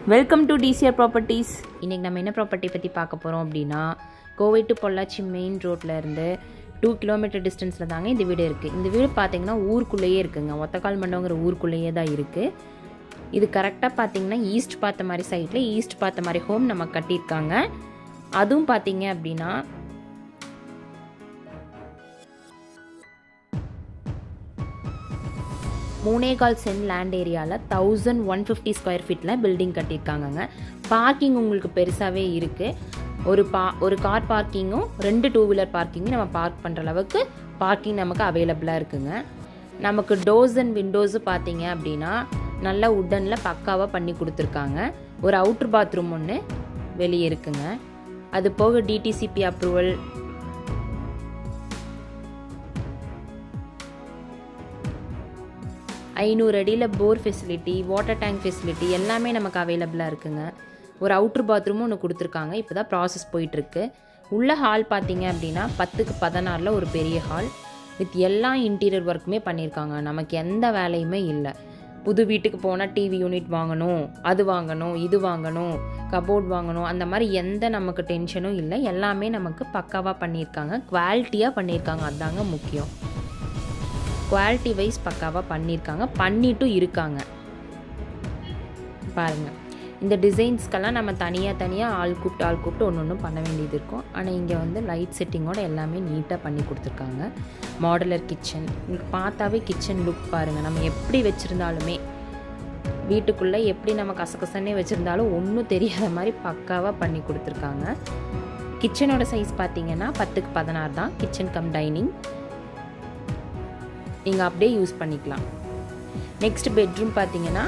Welcome to TCR properties. இன்றைக்கி நம்ம என்ன ப்ராப்பர்ட்டி பற்றி பார்க்க போகிறோம் அப்படின்னா, கோவை டு பொள்ளாச்சி மெயின் ரோட்டில் இருந்து 2 கிலோமீட்டர் டிஸ்டன்ஸில் தாங்க இந்த வீடு இருக்குது. இந்த வீடு பார்த்திங்கன்னா ஊருக்குள்ளேயே இருக்குங்க. ஒத்தக்கால் மண்டபங்கிற ஊருக்குள்ளேயே தான் இருக்குது. இது கரெக்டாக பார்த்திங்கன்னா ஈஸ்ட் பார்த்த மாதிரி சைட்டில் ஈஸ்ட் பார்த்த மாதிரி ஹோம் நம்ம கட்டியிருக்காங்க. அதுவும் பார்த்திங்க அப்படின்னா 3.25 சென்ட் லேண்ட் ஏரியாவில் 1150 ஸ்கொயர் ஃபீட்டில் பில்டிங் கட்டியிருக்காங்கங்க. பார்க்கிங் உங்களுக்கு பெருசாகவே இருக்குது. ஒரு கார் பார்க்கிங்கும் 2 2 வீலர் பார்க்கிங்கும் நம்ம பார்க் பண்ணுற அளவுக்கு பார்க்கிங் நமக்கு அவைலபிளாக இருக்குங்க. நமக்கு டோர்ஸ் அண்ட் விண்டோஸு பார்த்தீங்க அப்படின்னா நல்லா உட்டனில் பக்காவாக பண்ணி கொடுத்துருக்காங்க. ஒரு அவுட்ரு பாத்ரூம் ஒன்று வெளியே இருக்குங்க. அது போக டிடிசிபி அப்ரூவல், ஐநூறு அடியில் போர் ஃபெசிலிட்டி, வாட்டர் டேங்க் ஃபெசிலிட்டி எல்லாமே நமக்கு அவைலபிளாக இருக்குங்க. ஒரு அவுட்ரு பாத்ரூமும் ஒன்று கொடுத்துருக்காங்க. இப்போ தான் ப்ராசஸ் போயிட்டுருக்கு. உள்ள ஹால் பார்த்தீங்க அப்படின்னா 10க்கு 16 ஒரு பெரிய ஹால் வித் எல்லா இன்டீரியர் ஒர்க்குமே பண்ணியிருக்காங்க. நமக்கு எந்த வேலையுமே இல்லை. புது வீட்டுக்கு போனால் டிவி யூனிட் வாங்கணும், அது வாங்கணும், இது வாங்கணும், கபோர்ட் வாங்கணும், அந்த மாதிரி எந்த நமக்கு டென்ஷனும் இல்லை. எல்லாமே நமக்கு பக்காவாக பண்ணியிருக்காங்க. குவாலிட்டியாக பண்ணியிருக்காங்க. அதுதாங்க முக்கியம். குவாலிட்டி வைஸ் பக்காவாக பண்ணியிருக்காங்க, பண்ணிட்டும் இருக்காங்க. பாருங்கள், இந்த டிசைன்ஸ்க்கெல்லாம் நம்ம தனியாக ஆள் கூப்பிட்டு ஒன்று பண்ண வேண்டியது இருக்கும். ஆனால் இங்கே வந்து லைட் செட்டிங்கோட எல்லாமே நீட்டாக பண்ணி கொடுத்துருக்காங்க. மாடுலர் கிச்சன், உங்களுக்கு பார்த்தாவே கிச்சன் லுக் பாருங்கள். நம்ம எப்படி வச்சுருந்தாலுமே வீட்டுக்குள்ளே எப்படி நம்ம கசகசன்னே வச்சுருந்தாலும் ஒன்றும் தெரியாத மாதிரி பக்காவாக பண்ணி கொடுத்துருக்காங்க. கிச்சனோட சைஸ் பார்த்தீங்கன்னா 10க்கு 16 தான். கிச்சன் கம் டைனிங் நீங்கள் அப்படியே யூஸ் பண்ணிக்கலாம். நெக்ஸ்ட் பெட்ரூம் பார்த்தீங்கன்னா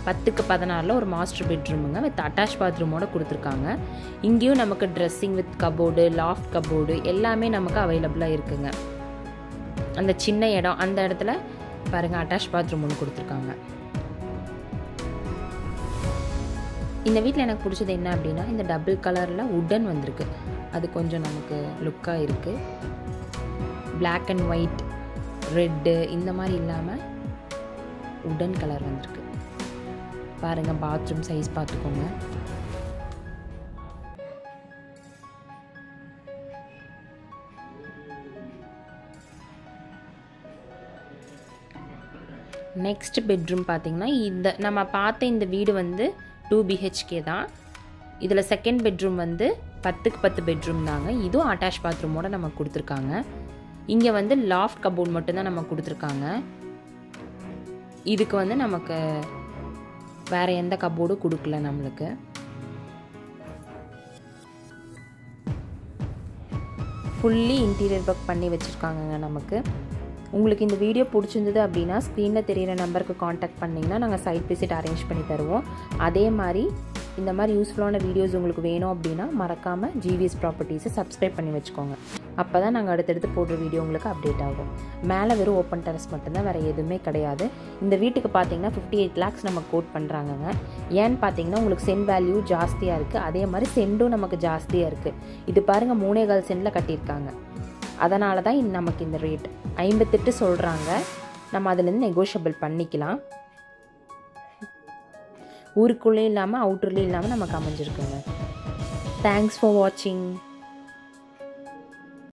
10க்கு 16 ஒரு மாஸ்டர் பெட்ரூமுங்க வித் அட்டாச் பாத்ரூமோட கொடுத்துருக்காங்க. இங்கேயும் நமக்கு dressing with cupboard, loft cupboard எல்லாமே நமக்கு அவைலபிளாக இருக்குங்க. அந்த சின்ன இடம், அந்த இடத்துல பாருங்கள் அட்டாச் பாத்ரூம் ஒன்று கொடுத்துருக்காங்க. இந்த வீட்டில் எனக்கு பிடிச்சது என்ன அப்படின்னா, இந்த டபுள் கலரில் உட்டன் வந்திருக்கு. அது கொஞ்சம் நமக்கு லுக்காக இருக்குது. பிளாக் அண்ட் ஒயிட், ரெட்டு இந்த மாதிரி இல்லாமல் உடன் கலர் வந்திருக்கு. பாருங்கள், பாத்ரூம் சைஸ் பார்த்துக்கோங்க. நெக்ஸ்ட் பெட்ரூம் பார்த்தீங்கன்னா இந்த நம்ம பார்த்த இந்த வீடு வந்து 2 BHK தான். இதில் செகண்ட் பெட்ரூம் வந்து 10க்கு 10 பெட்ரூம் தாங்க. இதுவும் அட்டாச் பாத்ரூமோடு நம்ம கொடுத்துருக்காங்க. இங்கே வந்து லாஃப்ட் கபோர்ட் மட்டும்தான் நம்ம கொடுத்துருக்காங்க. இதுக்கு வந்து நமக்கு வேறு எந்த கபோர்டும் கொடுக்கல. நம்மளுக்கு ஃபுல்லி இன்டீரியர் ஒர்க் பண்ணி வச்சுருக்காங்கங்க. நமக்கு உங்களுக்கு இந்த வீடியோ பிடிச்சிருந்தது அப்படின்னா ஸ்க்ரீனில் தெரிகிற நம்பருக்கு காண்டாக்ட் பண்ணிங்கன்னா நாங்கள் சைட் விசிட் அரேஞ்ச் பண்ணி தருவோம். அதே மாதிரி இந்த மாதிரி யூஸ்ஃபுல்லான வீடியோஸ் உங்களுக்கு வேணும் அப்படின்னா மறக்காமல் GVS ப்ராப்பர்ட்டிஸை சப்ஸ்கிரைப் பண்ணி வச்சுக்கோங்க. அப்போ தான் நாங்கள் அடுத்தடுத்து போடுற வீடியோ உங்களுக்கு அப்டேட் ஆகும். மேலே வெறும் ஓப்பன் டெரஸ் மட்டும்தான், வேறு எதுவுமே கிடையாது. இந்த வீட்டுக்கு பார்த்தீங்கன்னா 58 lakhs நம்ம கோட் பண்ணுறாங்கங்க. ஏன்னு பார்த்தீங்கன்னா உங்களுக்கு சென்ட் வேல்யூ ஜாஸ்தியாக இருக்குது. அதே மாதிரி சென்டும் நமக்கு ஜாஸ்தியாக இருக்குது. இது பாருங்கள் 3.25 சென்டில் கட்டியிருக்காங்க. அதனால தான் நமக்கு இந்த ரேட் 58 சொல்கிறாங்க. நம்ம அதுலேருந்து நெகோஷியபிள் பண்ணிக்கலாம். ஊருக்குள்ளே இல்லாமல் அவுட்டர்லேயும் இல்லாமல் நமக்கு அமைஞ்சிருக்குங்க. தேங்க்ஸ் ஃபார் வாட்சிங்.